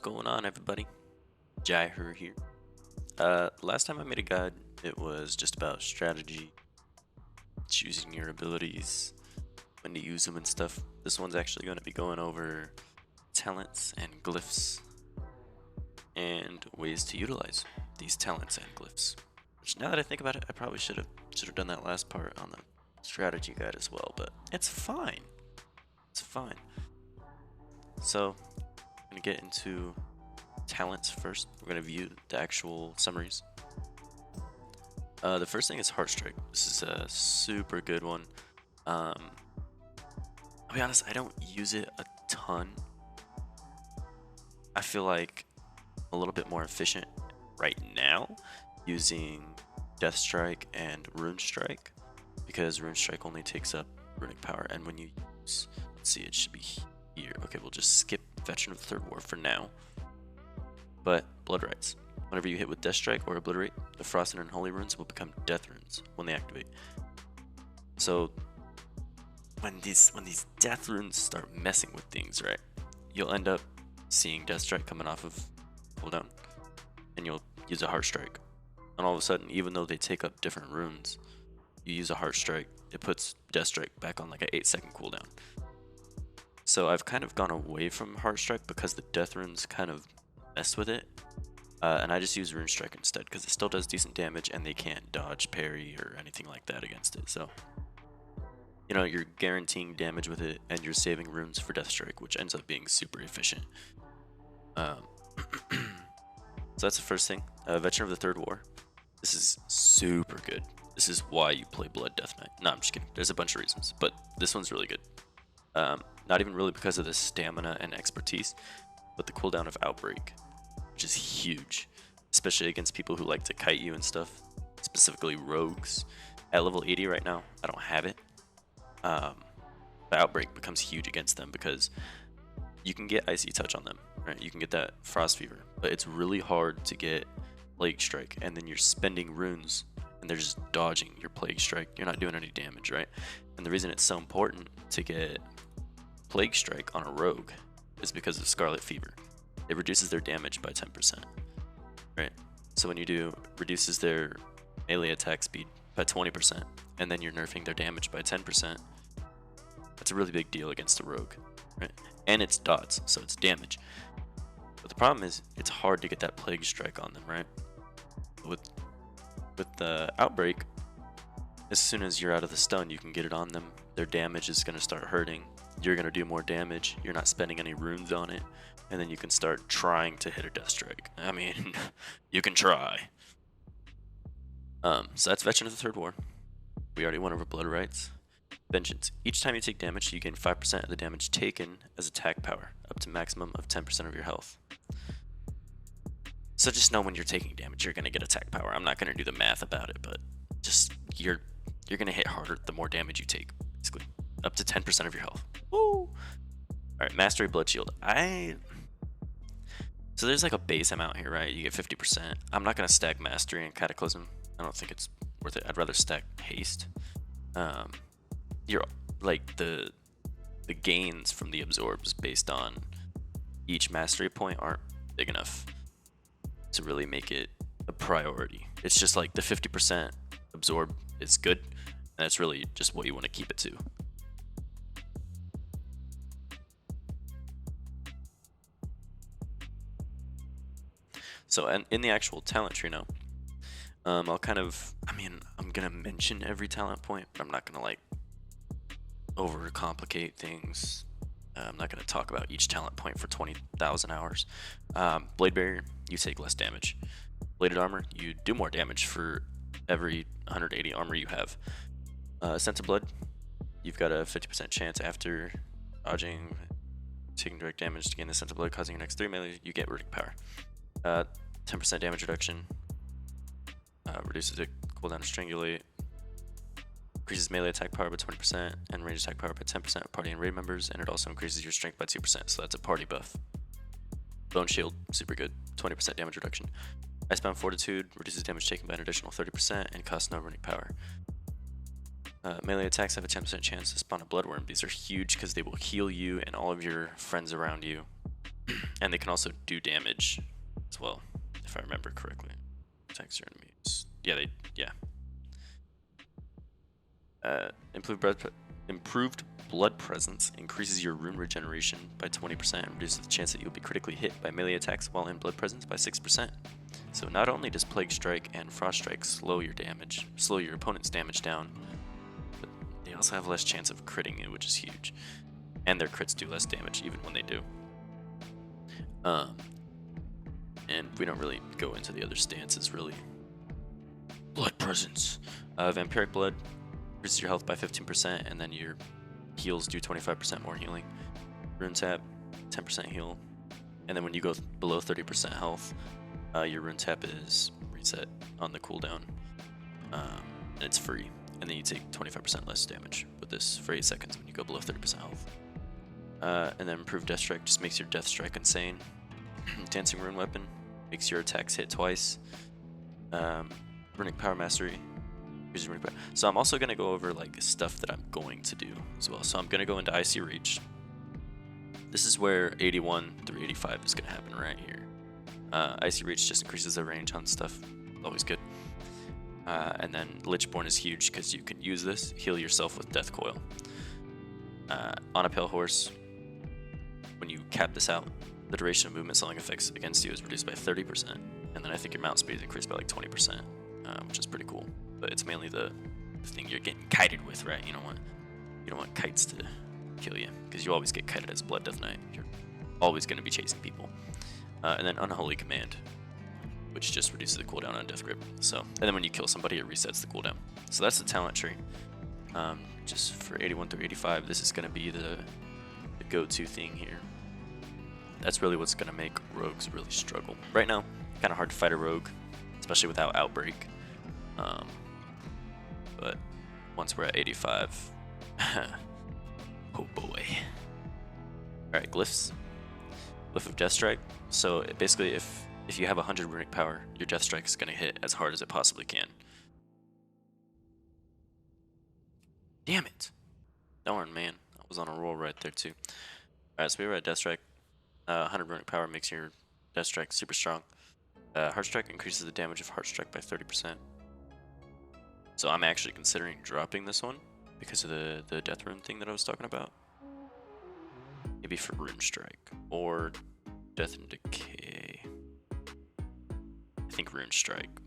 going on, everybody? Jyher here. Last time I made a guide, it was just about strategy, choosing your abilities, when to use them and stuff. This one's actually going to be going over talents and glyphs and ways to utilize these talents and glyphs. Which, now that I think about it, I probably should have done that last part on the strategy guide as well, but it's fine. It's fine. So, I'm gonna get into talents first. We're gonna view the actual summaries. The first thing is Heart Strike. This is a super good one. I'll be honest, I don't use it a ton. I feel like a little bit more efficient right now using Death Strike and Rune Strike, because Rune Strike only takes up runic power, and when you use, let's see, it should be here. Okay, we'll just skip Veteran of the Third War for now. But Blood Rites. Whenever you hit with Death Strike or Obliterate, the Frost and Unholy runes will become Death runes when they activate. So when these Death runes start messing with things, right, you'll end up seeing Death Strike coming off of cooldown, and you'll use a Heart Strike. And all of a sudden, even though they take up different runes, you use a Heart Strike, it puts Death Strike back on like an 8-second cooldown. So I've kind of gone away from Heart Strike because the Death runes kind of mess with it. And I just use Rune Strike instead because it still does decent damage and they can't dodge, parry, or anything like that against it. So, you know, you're guaranteeing damage with it and you're saving runes for Death Strike, which ends up being super efficient. So that's the first thing. Veteran of the Third War. This is super good. This is why you play Blood Death Knight. No, I'm just kidding. There's a bunch of reasons, but this one's really good. Not even really because of the stamina and expertise, but the cooldown of Outbreak, which is huge, especially against people who like to kite you and stuff, specifically rogues. At level 80 right now, I don't have it. The Outbreak becomes huge against them because you can get Icy Touch on them, right? You can get that Frost Fever, but it's really hard to get Plague Strike, and then you're spending runes and they're just dodging your Plague Strike. You're not doing any damage, right? And the reason it's so important to get Plague Strike on a rogue is because of Scarlet Fever. It reduces their damage by 10%, right? So when you do, reduces their melee attack speed by 20%, and then you're nerfing their damage by 10%, that's a really big deal against a rogue, right? And it's dots, so it's damage. But the problem is, it's hard to get that Plague Strike on them, right? With the Outbreak, as soon as you're out of the stun, you can get it on them. Their damage is going to start hurting. You're going to do more damage. You're not spending any runes on it. And then you can start trying to hit a Death Strike. I mean, you can try. So that's Veteran of the Third War. We already went over Blood Rites. Vengeance. Each time you take damage, you gain 5% of the damage taken as attack power, up to maximum of 10% of your health. So just know when you're taking damage, you're going to get attack power. I'm not going to do the math about it, but just you're going to hit harder the more damage you take, basically. Up to 10% of your health. Woo! Alright, Mastery Blood Shield. So there's like a base amount here, right? You get 50%. I'm not going to stack Mastery and Cataclysm. I don't think it's worth it. I'd rather stack Haste. You're like the gains from the absorbs based on each Mastery point aren't big enough to really make it a priority. It's just like the 50% absorb is good, and that's really just what you want to keep it to. So, and in the actual talent tree now, I'm gonna mention every talent point, but I'm not gonna like overcomplicate things. I'm not gonna talk about each talent point for 20,000 hours. Blade Barrier, you take less damage. Bladed Armor, you do more damage for every 180 armor you have. Sense of Blood, you've got a 50% chance after dodging, taking direct damage to gain the Sense of Blood, causing your next 3 melee, you get runic power. 10% damage reduction, reduces the cooldown to Strangulate, increases melee attack power by 20% and range attack power by 10% of party and raid members, and it also increases your strength by 2%, so that's a party buff. Bone Shield, super good, 20% damage reduction. Icebound Fortitude, reduces damage taken by an additional 30% and costs no runic power. Melee attacks have a 10% chance to spawn a Bloodworm. These are huge because they will heal you and all of your friends around you And they can also do damage as well, if I remember correctly. Attacks your enemies. Yeah, yeah. Improved blood presence increases your rune regeneration by 20% and reduces the chance that you'll be critically hit by melee attacks while in blood presence by 6%. So not only does Plague Strike and Frost Strike slow your opponent's damage down, but they also have less chance of critting it, which is huge. And their crits do less damage even when they do. And we don't really go into the other stances really. Blood presence. Vampiric Blood increases your health by 15%, and then your heals do 25% more healing. Rune Tap, 10% heal. And then when you go below 30% health, your Rune Tap is reset on the cooldown. And it's free. And then you take 25% less damage with this for 8 seconds when you go below 30% health. And then Improved Death Strike just makes your Death Strike insane. Dancing Rune Weapon makes your attacks hit twice. Runic Power Mastery. So I'm also going to go over like stuff that I'm going to do as well. So I'm going to go into Icy Reach. This is where 81 through 85 is going to happen right here. Icy Reach just increases the range on stuff. Always good. And then Lichborn is huge because you can use this, heal yourself with Death Coil. On a Pale Horse, when you cap this out, the duration of movement selling effects against you is reduced by 30%. And then I think your mount speed is increased by like 20%, which is pretty cool. But it's mainly the thing you're getting kited with, right? You don't want kites to kill you, because you always get kited as Blood Death Knight. You're always going to be chasing people. And then Unholy Command, which just reduces the cooldown on Death Grip. So, and then when you kill somebody, it resets the cooldown. So that's the talent tree. Just for 81 through 85, this is going to be the go-to thing here. That's really what's going to make rogues really struggle. Right now, kind of hard to fight a rogue, especially without Outbreak. But once we're at 85, oh boy. Alright, Glyphs. Glyph of Death Strike. So basically, if you have 100 runic power, your Death Strike is going to hit as hard as it possibly can. Damn it. Darn, man. I was on a roll right there, too. Alright, so we were at Death Strike. 100 runic power makes your Death Strike super strong. Heart Strike increases the damage of Heart Strike by 30%. So I'm actually considering dropping this one because of the Death Rune thing that I was talking about. Maybe for Rune Strike or Death and Decay. I think Rune Strike.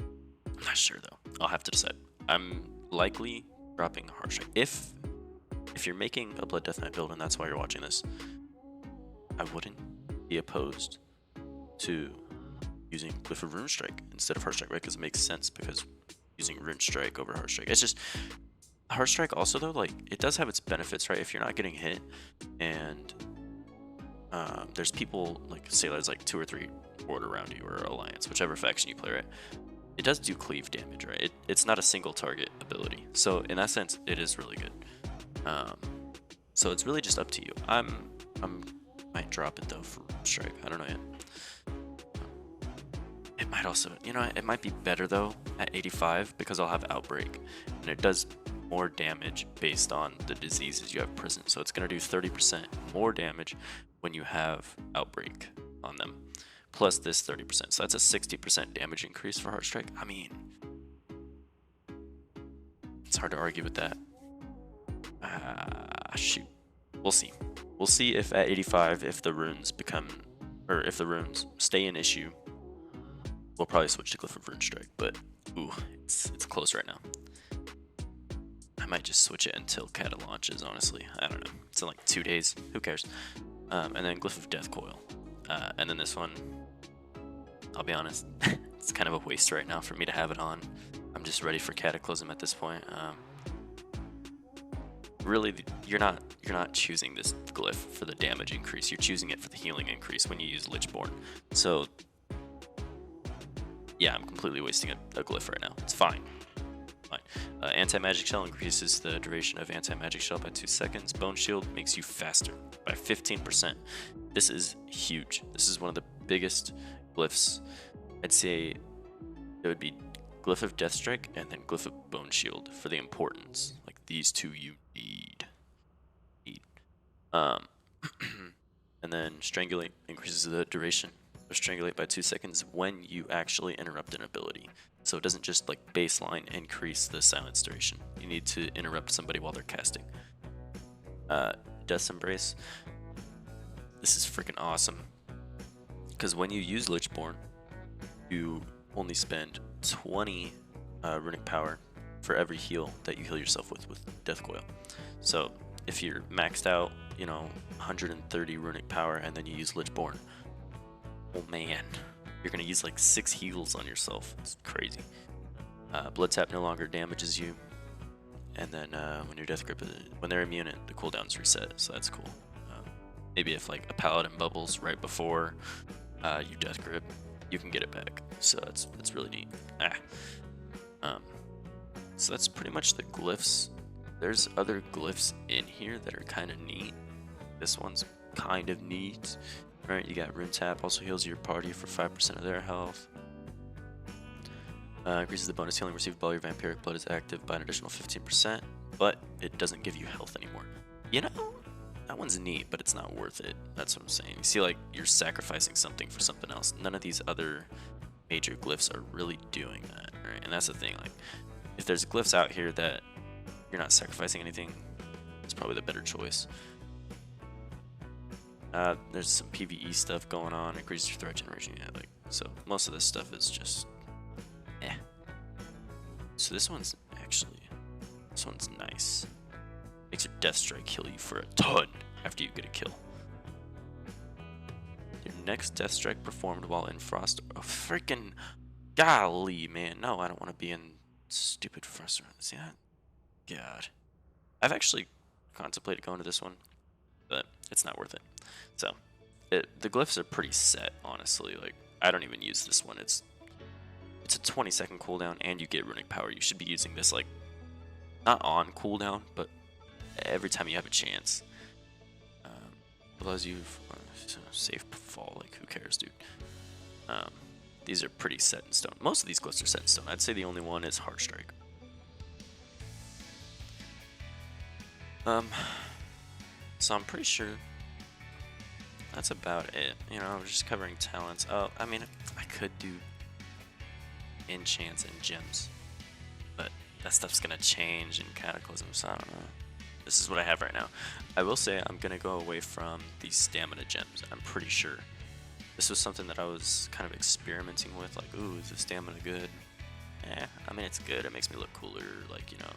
I'm not sure though. I'll have to decide. I'm likely dropping Heart Strike. If you're making a Blood Death Knight build and that's why you're watching this, I wouldn't be opposed to using Glyph of Rune Strike instead of Heart Strike, right? Because it makes sense, because using Rune Strike over Heart Strike. It's just, Heart Strike also though, like, it does have its benefits, right? If you're not getting hit and there's people, like, say there's like 2 or 3 Horde around you or Alliance, whichever faction you play, right? It does do cleave damage, right? It's not a single target ability. So in that sense, it is really good. So it's really just up to you. I'm might drop it though for Rune Strike. I don't know yet. It might also, you know, it might be better though at 85 because I'll have Outbreak, and it does more damage based on the diseases you have present. So it's going to do 30% more damage when you have Outbreak on them, plus this 30%. So that's a 60% damage increase for Heart Strike. I mean, it's hard to argue with that. Shoot. We'll see. We'll see if at 85, if the runes become, or if the runes stay an issue, we'll probably switch to Glyph of Rune Strike. But ooh, it's close right now. I might just switch it until Cata launches, honestly. I don't know. It's in like 2 days. Who cares? And then Glyph of Death Coil. And then this one, I'll be honest, it's kind of a waste right now for me to have it on. I'm just ready for Cataclysm at this point. Really, you're not choosing this Glyph for the damage increase. You're choosing it for the healing increase when you use Lichborn. So yeah, I'm completely wasting a Glyph right now. It's fine. Anti-Magic Shell increases the duration of Anti-Magic Shell by 2 seconds. Bone Shield makes you faster by 15%. This is huge. This is one of the biggest glyphs. I'd say it would be Glyph of Death Strike and then Glyph of Bone Shield for the importance. Like, these two you need. And then Strangulate increases the duration of Strangulate by 2 seconds when you actually interrupt an ability. So it doesn't just like baseline increase the silence duration. You need to interrupt somebody while they're casting. Death's Embrace. This is freaking awesome. Because when you use Lichborn, you only spend 20 runic power for every heal that you heal yourself with Death Coil. So if you're maxed out, you know, 130 runic power and then you use Lichborn, oh man, you're gonna use like 6 heals on yourself. It's crazy. Blood Tap no longer damages you, and then when your Death Grip, when they're immune, the cooldown's reset, so that's cool. Maybe if like a Paladin bubbles right before you Death Grip, you can get it back. So that's really neat. So that's pretty much the glyphs. There's other glyphs in here that are kind of neat. This one's kind of neat. Alright, you got Rune Tap, also heals your party for 5% of their health. Increases the bonus healing received while your vampiric blood is active by an additional 15%, but it doesn't give you health anymore. You know, that one's neat, but it's not worth it. That's what I'm saying. You see, like, you're sacrificing something for something else. None of these other major glyphs are really doing that, right? And that's the thing, like, if there's glyphs out here that you're not sacrificing anything, it's probably the better choice. There's some PvE stuff going on, increases your threat generation, yeah, like, so most of this stuff is just So this one's nice. Makes your Death Strike heal you for a ton after you get a kill. Your next Death Strike performed while in Frost. Oh, freaking golly, man. No, I don't want to be in stupid Frost. See that? God. I've actually contemplated going to this one, but it's not worth it. So, the glyphs are pretty set, honestly. Like, I don't even use this one. It's a 20-second cooldown, and you get runic power. You should be using this, like, not on cooldown, but every time you have a chance. Allows you safe fall. Like, who cares, dude? These are pretty set in stone. Most of these glyphs are set in stone. I'd say the only one is Heartstrike. So I'm pretty sure that's about it. You know, we're just covering talents. Oh, I mean, I could do enchants and gems, but that stuff's gonna change in Cataclysm, so I don't know. This is what I have right now. I will say I'm gonna go away from these stamina gems. I'm pretty sure this was something that I was kind of experimenting with, like, ooh, is the stamina good? I mean, it's good. It makes me look cooler, like, you know,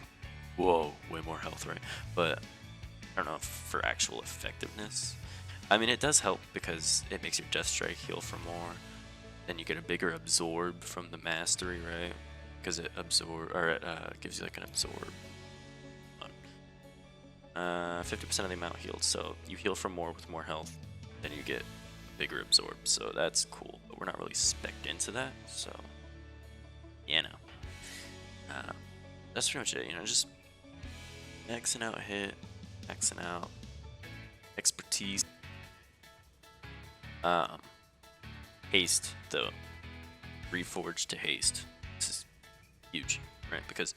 whoa, way more health, right? But I don't know, for actual effectiveness, I mean, it does help because it makes your Death Strike heal for more. Then you get a bigger absorb from the mastery, right? Because it gives you like an absorb. 50% of the amount healed, so you heal for more with more health, then you get bigger absorb. So that's cool, but we're not really spec'd into that. So yeah, no. That's pretty much it. You know, just Xing out hit, Xing out expertise. Haste, though. Reforged to haste. This is huge, right? Because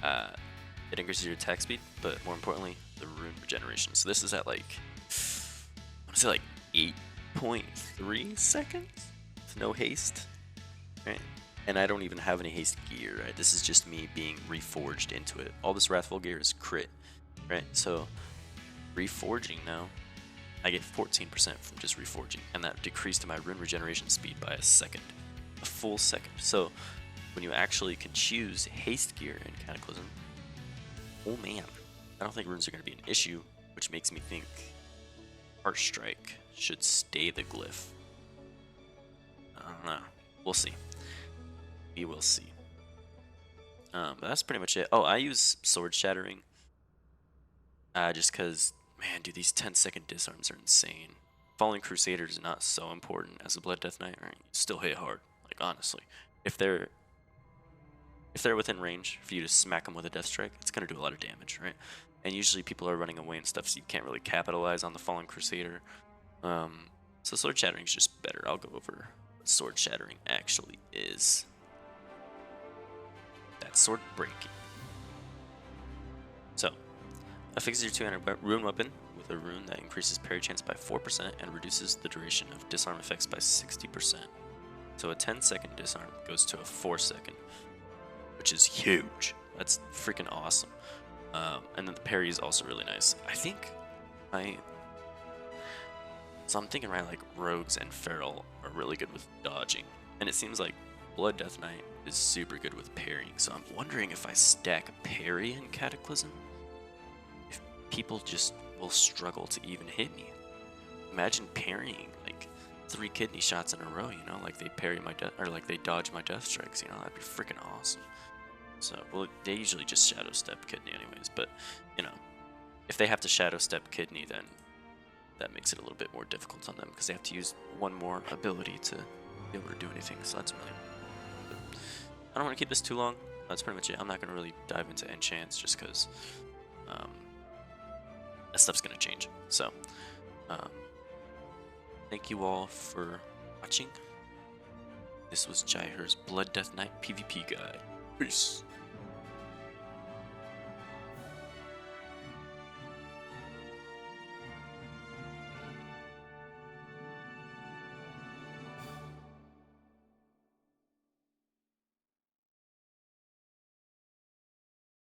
it increases your attack speed, but more importantly, the rune regeneration. So this is at like, I want to say like 8.3 seconds with no haste, right? And I don't even have any haste gear, right? This is just me being reforged into it. All this Wrathful gear is crit, right? So reforging now, I get 14% from just reforging, and that decreased my rune regeneration speed by a full second. So when you actually can choose haste gear in Cataclysm, oh man, I don't think runes are going to be an issue, which makes me think Heartstrike should stay the glyph. I don't know. We'll see. We will see. But that's pretty much it. Oh, I use Sword Shattering just because, man, dude, these 10-second disarms are insane. Fallen Crusader is not so important as a Blood Death Knight, right? You still hit hard, like, honestly. If they're within range for you to smack them with a Death Strike, it's going to do a lot of damage, right? And usually people are running away and stuff, so you can't really capitalize on the Fallen Crusader. So Sword Shattering is just better. I'll go over what Sword Shattering actually is. That's sword breaking. So, affixes your 200 rune weapon with a rune that increases parry chance by 4% and reduces the duration of disarm effects by 60%. So a 10-second disarm goes to a 4-second, which is huge. That's freaking awesome. And then the parry is also really nice. So I'm thinking, right, like rogues and feral are really good with dodging, and it seems like Blood Death Knight is super good with parrying. So I'm wondering if I stack parry in Cataclysm, if people just will struggle to even hit me. Imagine parrying like 3 kidney shots in a row, you know, like they parry my death, or like they dodge my death strikes, you know, that'd be freaking awesome. So, well, they usually just shadow step kidney anyways, but you know, if they have to shadow step kidney, then that makes it a little bit more difficult on them because they have to use one more ability to be able to do anything. So that's really. But I don't want to keep this too long. That's pretty much it. I'm not going to really dive into enchants just because that stuff's going to change. So, thank you all for watching. This was Jyher's Blood Death Knight PvP guide. Peace.